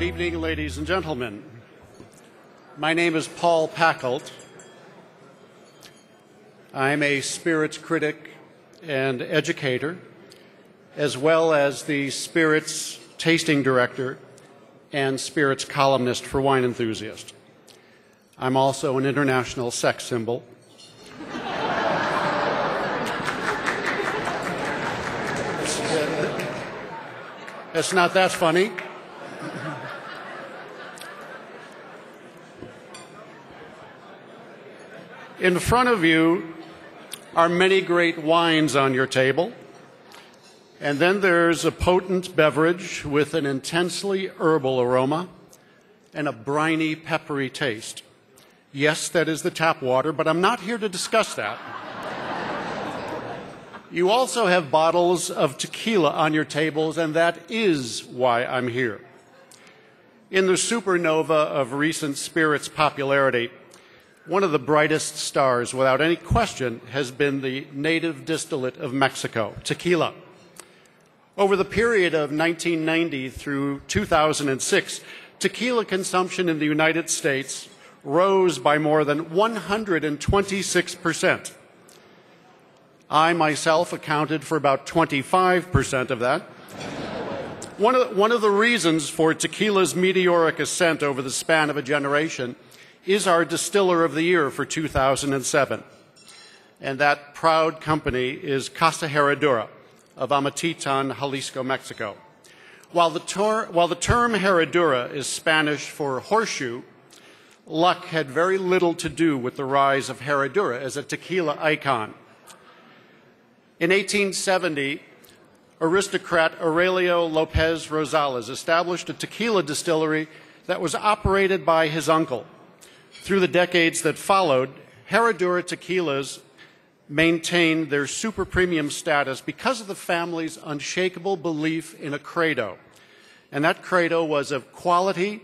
evening, ladies and gentlemen. My name is Paul Packelt. I'm a spirits critic and educator, as well as the spirits tasting director and spirits columnist for Wine Enthusiast. I'm also an international sex symbol. It's not that funny. In front of you are many great wines on your table, and then there's a potent beverage with an intensely herbal aroma and a briny, peppery taste. Yes, that is the tap water, but I'm not here to discuss that. You also have bottles of tequila on your tables, and that is why I'm here. In the supernova of recent spirits popularity, one of the brightest stars, without any question, has been the native distillate of Mexico, tequila. Over the period of 1990 through 2006, tequila consumption in the United States rose by more than 126%. I myself accounted for about 25% of that. One of the reasons for tequila's meteoric ascent over the span of a generation is our Distiller of the Year for 2007. And that proud company is Casa Herradura of Amatitan, Jalisco, Mexico. While the term Herradura is Spanish for horseshoe, luck had very little to do with the rise of Herradura as a tequila icon. In 1870, aristocrat Aurelio Lopez Rosales established a tequila distillery that was operated by his uncle. Through the decades that followed, Herradura tequilas maintained their super premium status because of the family's unshakable belief in a credo. And that credo was of quality,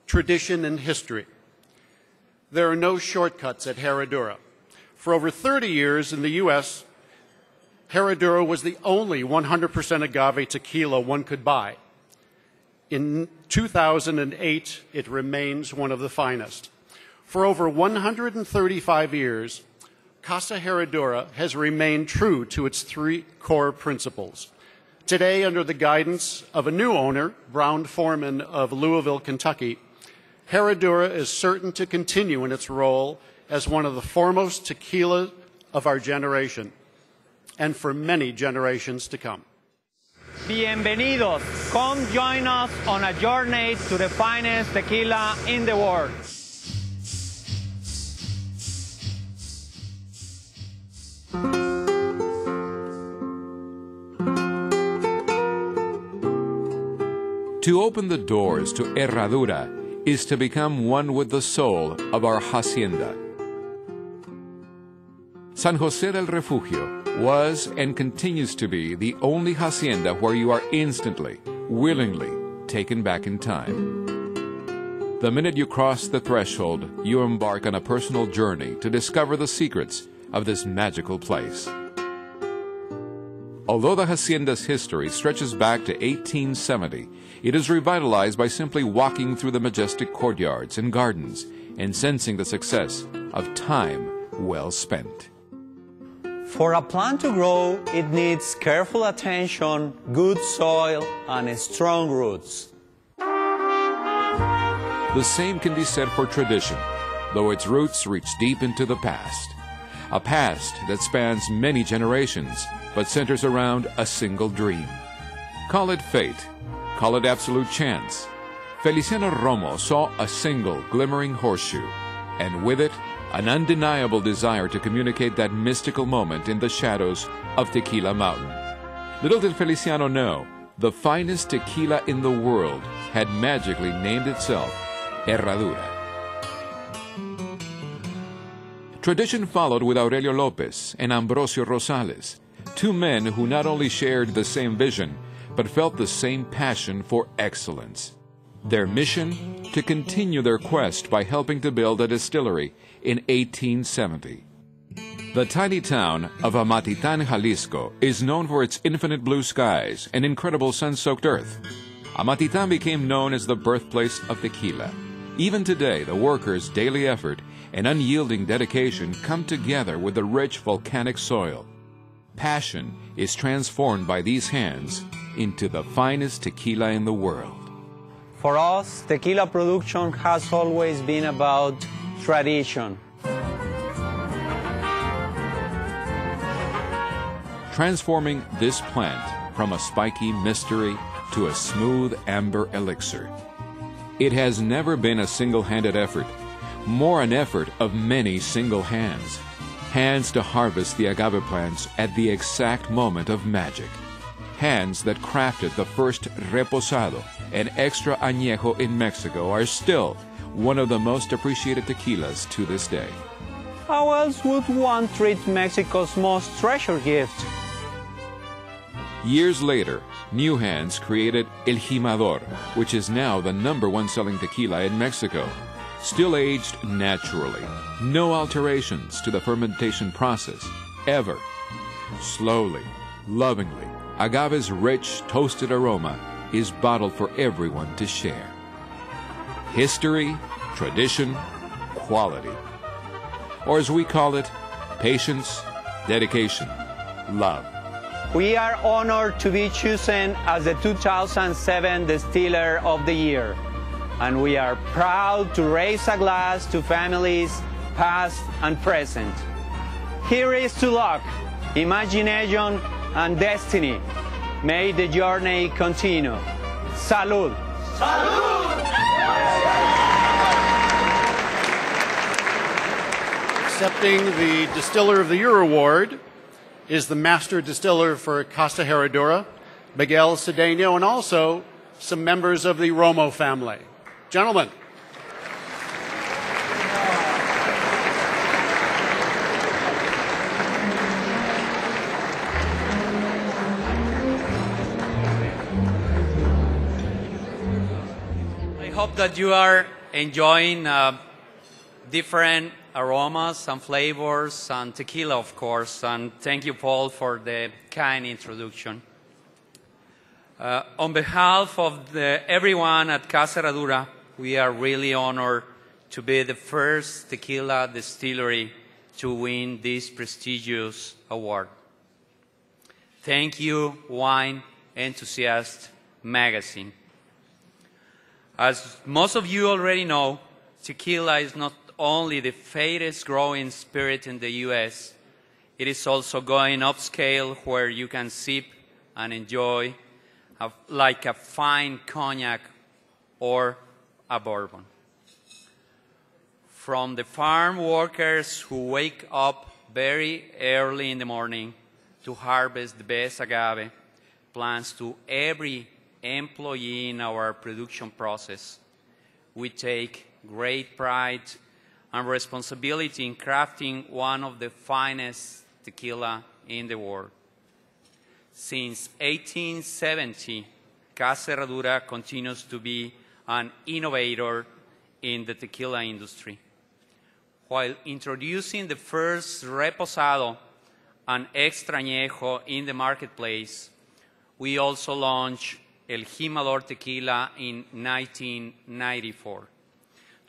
tradition, and history. There are no shortcuts at Herradura. For over 30 years in the U.S., Herradura was the only 100% agave tequila one could buy. In 2008, it remains one of the finest. For over 135 years, Casa Herradura has remained true to its three core principles. Today, under the guidance of a new owner, Brown-Forman of Louisville, Kentucky, Herradura is certain to continue in its role as one of the foremost tequila of our generation, and for many generations to come. Bienvenidos. Come join us on a journey to the finest tequila in the world. To open the doors to Herradura is to become one with the soul of our hacienda. San José del Refugio was and continues to be the only hacienda where you are instantly, willingly taken back in time. The minute you cross the threshold, you embark on a personal journey to discover the secrets of this magical place. Although the hacienda's history stretches back to 1870, it is revitalized by simply walking through the majestic courtyards and gardens and sensing the success of time well spent. For a plant to grow, it needs careful attention, good soil, and strong roots. The same can be said for tradition, though its roots reach deep into the past. A past that spans many generations, but centers around a single dream. Call it fate, call it absolute chance. Feliciano Romo saw a single glimmering horseshoe, and with it, an undeniable desire to communicate that mystical moment in the shadows of Tequila Mountain. Little did Feliciano know, the finest tequila in the world had magically named itself Herradura. Tradition followed with Aurelio Lopez and Ambrosio Rosales, two men who not only shared the same vision, but felt the same passion for excellence. Their mission? To continue their quest by helping to build a distillery in 1870. The tiny town of Amatitan, Jalisco is known for its infinite blue skies and incredible sun-soaked earth. Amatitan became known as the birthplace of tequila. Even today, the workers' daily effort and unyielding dedication come together with the rich volcanic soil. Passion is transformed by these hands into the finest tequila in the world. For us, tequila production has always been about tradition. Transforming this plant from a spiky mystery to a smooth amber elixir. It has never been a single-handed effort, more an effort of many single hands. Hands to harvest the agave plants at the exact moment of magic. Hands that crafted the first reposado and extra añejo in Mexico are still one of the most appreciated tequilas to this day. How else would one treat Mexico's most treasured gift? Years later, new hands created El Jimador, which is now the #1 selling tequila in Mexico. Still aged naturally, no alterations to the fermentation process, ever. Slowly, lovingly, agave's rich, toasted aroma is bottled for everyone to share. History, tradition, quality. Or as we call it, patience, dedication, love. We are honored to be chosen as the 2007 Distiller of the Year, and we are proud to raise a glass to families past and present. Here is to luck, imagination, and destiny. May the journey continue. Salud! Salud! Accepting the Distiller of the Year award is the Master Distiller for Casa Herradura, Miguel Cedeno, and also some members of the Romo family. Gentlemen. I hope that you are enjoying different aromas and flavors and tequila, of course. And thank you, Paul, for the kind introduction. On behalf of everyone at Casa Herradura, we are really honored to be the first tequila distillery to win this prestigious award. Thank you, Wine Enthusiast magazine. As most of you already know, tequila is not only the fastest growing spirit in the U.S., it is also going upscale where you can sip and enjoy like a fine cognac or a bourbon. From the farm workers who wake up very early in the morning to harvest the best agave plants to every employee in our production process, we take great pride and responsibility in crafting one of the finest tequila in the world. Since 1870, Casa Herradura continues to be an innovator in the tequila industry. While introducing the first reposado and extra añejo in the marketplace, we also launched El Jimador Tequila in 1994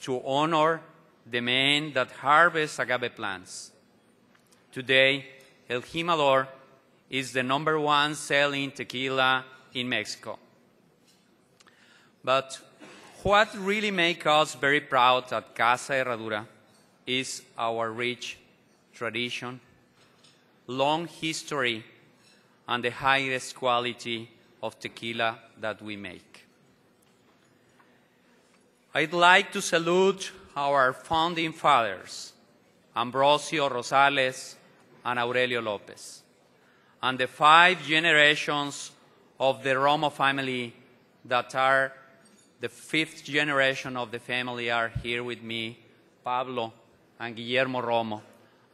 to honor the men that harvest agave plants. Today, El Jimador is the #1 selling tequila in Mexico. But what really makes us very proud at Casa Herradura is our rich tradition, long history, and the highest quality of tequila that we make. I'd like to salute our founding fathers, Ambrosio Rosales and Aurelio Lopez, and the 5 generations of the Romo family that are the 5th generation of the family are here with me, Pablo and Guillermo Romo,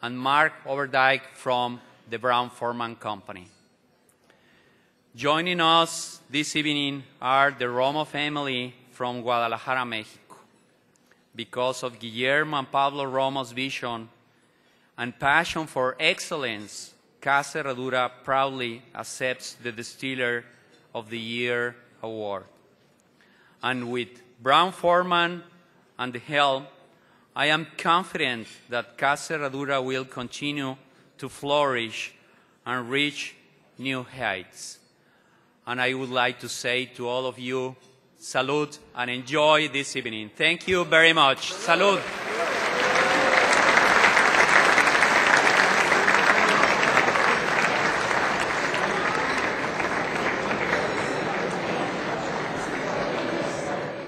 and Mark Overdyke from the Brown-Forman Company. Joining us this evening are the Romo family from Guadalajara, Mexico. Because of Guillermo and Pablo Romo's vision and passion for excellence, Casa Herradura proudly accepts the Distiller of the Year award. And with Brown Forman and the helm, I am confident that Casa Herradura will continue to flourish and reach new heights. And I would like to say to all of you, salud and enjoy this evening. Thank you very much. Salud.